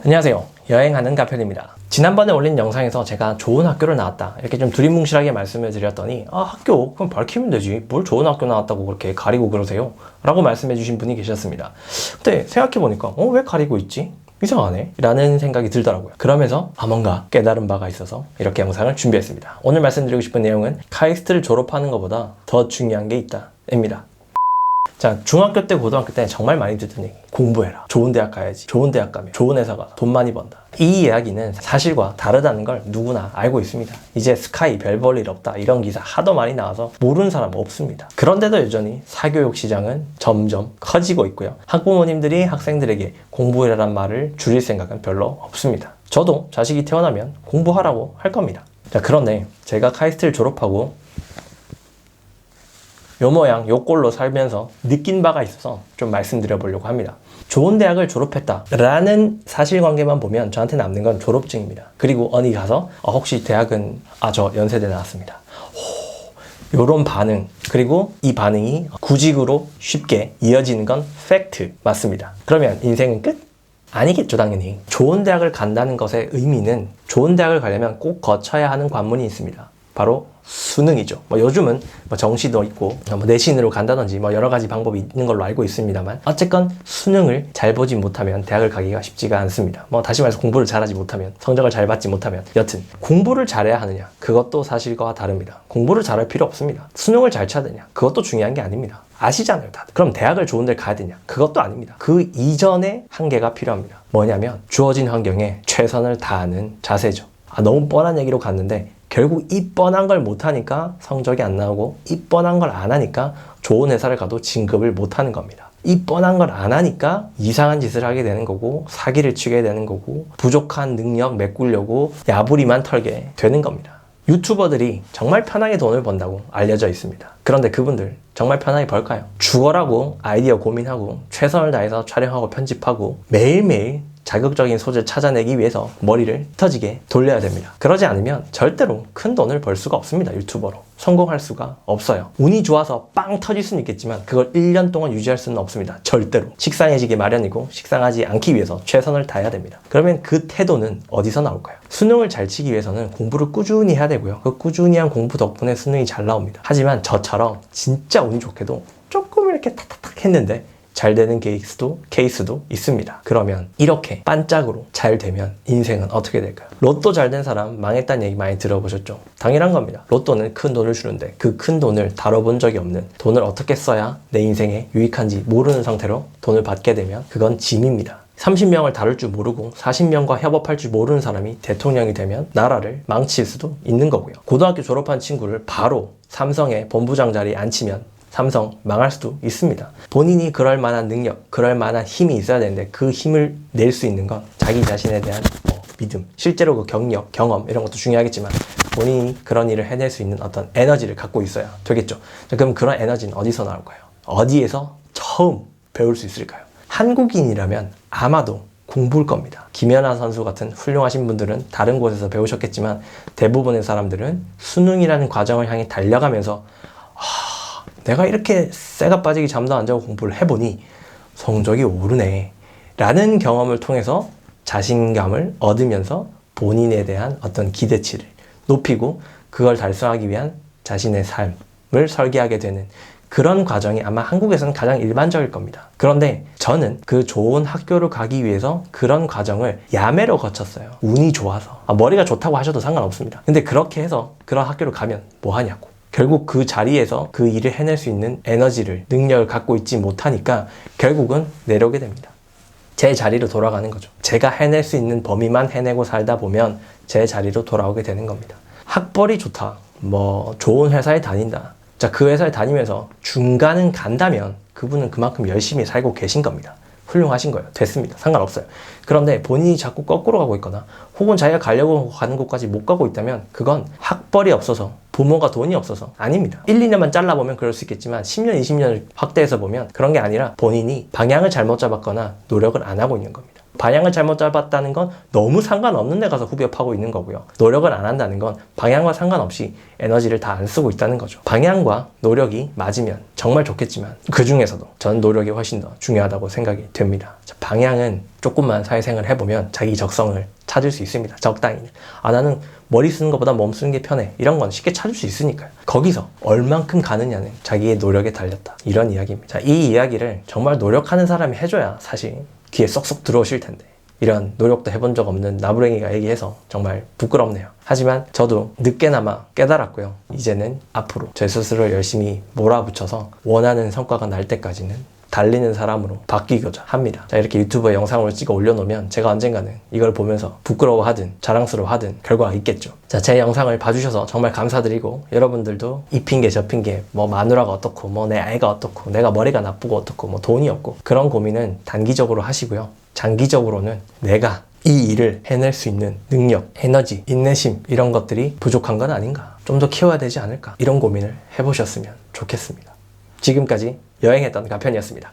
안녕하세요. 여행하는 가편입니다. 지난번에 올린 영상에서 제가 좋은 학교를 나왔다 이렇게 좀 두리뭉실하게 말씀을 드렸더니 학교 그럼 밝히면 되지 뭘 좋은 학교 나왔다고 그렇게 가리고 그러세요? 라고 말씀해 주신 분이 계셨습니다. 근데 생각해보니까 왜 가리고 있지? 이상하네 라는 생각이 들더라고요. 그러면서 뭔가 깨달은 바가 있어서 이렇게 영상을 준비했습니다. 오늘 말씀드리고 싶은 내용은 카이스트를 졸업하는 것보다 더 중요한 게 있다 입니다. 자, 중학교 때 고등학교 때 정말 많이 듣던 얘기, 공부해라, 좋은 대학 가야지, 좋은 대학 가면 좋은 회사 가, 돈 많이 번다. 이 이야기는 사실과 다르다는 걸 누구나 알고 있습니다. 이제 스카이 별 볼 일 없다 이런 기사 하도 많이 나와서 모르는 사람 없습니다. 그런데도 여전히 사교육 시장은 점점 커지고 있고요. 학부모님들이 학생들에게 공부해라란 말을 줄일 생각은 별로 없습니다. 저도 자식이 태어나면 공부하라고 할 겁니다. 자, 그런데 제가 카이스트를 졸업하고 요 모양 요 꼴로 살면서 느낀 바가 있어서 좀 말씀드려 보려고 합니다. 좋은 대학을 졸업했다 라는 사실관계만 보면 저한테 남는 건 졸업증입니다. 그리고 어디 가서 혹시 대학은 저 연세대 나왔습니다. 요런 반응, 그리고 이 반응이 구직으로 쉽게 이어지는 건 팩트 맞습니다. 그러면 인생은 끝? 아니겠죠, 당연히. 좋은 대학을 간다는 것의 의미는 좋은 대학을 가려면 꼭 거쳐야 하는 관문이 있습니다. 바로 수능이죠. 요즘은 정시도 있고 내신으로 간다든지 여러 가지 방법이 있는 걸로 알고 있습니다만 어쨌건 수능을 잘 보지 못하면 대학을 가기가 쉽지가 않습니다. 다시 말해서 공부를 잘하지 못하면, 성적을 잘 받지 못하면, 여튼 공부를 잘해야 하느냐, 그것도 사실과 다릅니다. 공부를 잘할 필요 없습니다. 수능을 잘 쳐야 되냐, 그것도 중요한 게 아닙니다. 아시잖아요, 다들. 그럼 대학을 좋은 데를 가야 되냐, 그것도 아닙니다. 그 이전의 한계가 필요합니다. 뭐냐면 주어진 환경에 최선을 다하는 자세죠. 너무 뻔한 얘기로 갔는데 결국 이 뻔한 걸 못하니까 성적이 안 나오고, 이 뻔한 걸 안 하니까 좋은 회사를 가도 진급을 못하는 겁니다. 이 뻔한 걸 안 하니까 이상한 짓을 하게 되는 거고, 사기를 치게 되는 거고, 부족한 능력 메꾸려고 야부리만 털게 되는 겁니다. 유튜버들이 정말 편하게 돈을 번다고 알려져 있습니다. 그런데 그분들 정말 편하게 벌까요? 죽어라고 아이디어 고민하고 최선을 다해서 촬영하고 편집하고 매일매일 자극적인 소재를 찾아내기 위해서 머리를 터지게 돌려야 됩니다. 그러지 않으면 절대로 큰 돈을 벌 수가 없습니다. 유튜버로 성공할 수가 없어요. 운이 좋아서 빵 터질 수는 있겠지만 그걸 1년 동안 유지할 수는 없습니다. 절대로. 식상해지기 마련이고 식상하지 않기 위해서 최선을 다해야 됩니다. 그러면 그 태도는 어디서 나올까요? 수능을 잘 치기 위해서는 공부를 꾸준히 해야 되고요. 그 꾸준히 한 공부 덕분에 수능이 잘 나옵니다. 하지만 저처럼 진짜 운이 좋게도 조금 이렇게 탁탁탁 했는데 잘 되는 케이스도 있습니다. 그러면 이렇게 반짝으로 잘 되면 인생은 어떻게 될까요? 로또 잘 된 사람 망했다는 얘기 많이 들어보셨죠? 당연한 겁니다. 로또는 큰 돈을 주는데 그 큰 돈을 다뤄본 적이 없는, 돈을 어떻게 써야 내 인생에 유익한지 모르는 상태로 돈을 받게 되면 그건 짐입니다. 30명을 다룰 줄 모르고 40명과 협업할 줄 모르는 사람이 대통령이 되면 나라를 망칠 수도 있는 거고요. 고등학교 졸업한 친구를 바로 삼성의 본부장 자리에 앉히면 삼성 망할 수도 있습니다. 본인이 그럴 만한 능력, 그럴 만한 힘이 있어야 되는데 그 힘을 낼 수 있는 건 자기 자신에 대한 믿음, 실제로 그 경력, 경험 이런 것도 중요하겠지만 본인이 그런 일을 해낼 수 있는 어떤 에너지를 갖고 있어야 되겠죠. 그럼 그런 에너지는 어디서 나올까요? 어디에서 처음 배울 수 있을까요? 한국인이라면 아마도 공부일 겁니다. 김연아 선수 같은 훌륭하신 분들은 다른 곳에서 배우셨겠지만 대부분의 사람들은 수능이라는 과정을 향해 달려가면서 내가 이렇게 쇠가 빠지기 잠도 안 자고 공부를 해보니 성적이 오르네 라는 경험을 통해서 자신감을 얻으면서 본인에 대한 어떤 기대치를 높이고 그걸 달성하기 위한 자신의 삶을 설계하게 되는 그런 과정이 아마 한국에서는 가장 일반적일 겁니다. 그런데 저는 그 좋은 학교를 가기 위해서 그런 과정을 야매로 거쳤어요. 운이 좋아서. 머리가 좋다고 하셔도 상관없습니다. 근데 그렇게 해서 그런 학교를 가면 뭐 하냐고. 결국 그 자리에서 그 일을 해낼 수 있는 에너지를, 능력을 갖고 있지 못하니까 결국은 내려오게 됩니다. 제 자리로 돌아가는 거죠. 제가 해낼 수 있는 범위만 해내고 살다 보면 제 자리로 돌아오게 되는 겁니다. 학벌이 좋다, 좋은 회사에 다닌다. 자, 그 회사에 다니면서 중간은 간다면 그분은 그만큼 열심히 살고 계신 겁니다. 훌륭하신 거예요. 됐습니다. 상관없어요. 그런데 본인이 자꾸 거꾸로 가고 있거나 혹은 자기가 가려고 가는 곳까지 못 가고 있다면 그건 학벌이 없어서, 부모가 돈이 없어서 아닙니다. 1, 2년만 잘라보면 그럴 수 있겠지만 10년, 20년을 확대해서 보면 그런 게 아니라 본인이 방향을 잘못 잡았거나 노력을 안 하고 있는 겁니다. 방향을 잘못 잡았다는 건 너무 상관없는 데 가서 후벼 파고 있는 거고요. 노력을 안 한다는 건 방향과 상관없이 에너지를 다 안 쓰고 있다는 거죠. 방향과 노력이 맞으면 정말 좋겠지만 그 중에서도 전 노력이 훨씬 더 중요하다고 생각이 됩니다. 방향은 조금만 사회생활을 해보면 자기 적성을 찾을 수 있습니다. 적당히는. 나는 머리 쓰는 것보다 몸 쓰는 게 편해. 이런 건 쉽게 찾을 수 있으니까요. 거기서 얼만큼 가느냐는 자기의 노력에 달렸다. 이런 이야기입니다. 자, 이 이야기를 정말 노력하는 사람이 해줘야 사실 귀에 쏙쏙 들어오실 텐데 이런 노력도 해본 적 없는 나부랭이가 얘기해서 정말 부끄럽네요. 하지만 저도 늦게나마 깨달았고요. 이제는 앞으로 제 스스로 열심히 몰아붙여서 원하는 성과가 날 때까지는 달리는 사람으로 바뀌고자 합니다. 자, 이렇게 유튜브에 영상을 찍어 올려놓으면 제가 언젠가는 이걸 보면서 부끄러워하든 자랑스러워하든 결과가 있겠죠. 자, 제 영상을 봐주셔서 정말 감사드리고 여러분들도 이 핑계 저 핑계 뭐 마누라가 어떻고 뭐 내 아이가 어떻고 내가 머리가 나쁘고 어떻고 뭐 돈이 없고 그런 고민은 단기적으로 하시고요. 장기적으로는 내가 이 일을 해낼 수 있는 능력, 에너지, 인내심 이런 것들이 부족한 건 아닌가? 좀 더 키워야 되지 않을까? 이런 고민을 해보셨으면 좋겠습니다. 지금까지 여행했던 가편이었습니다.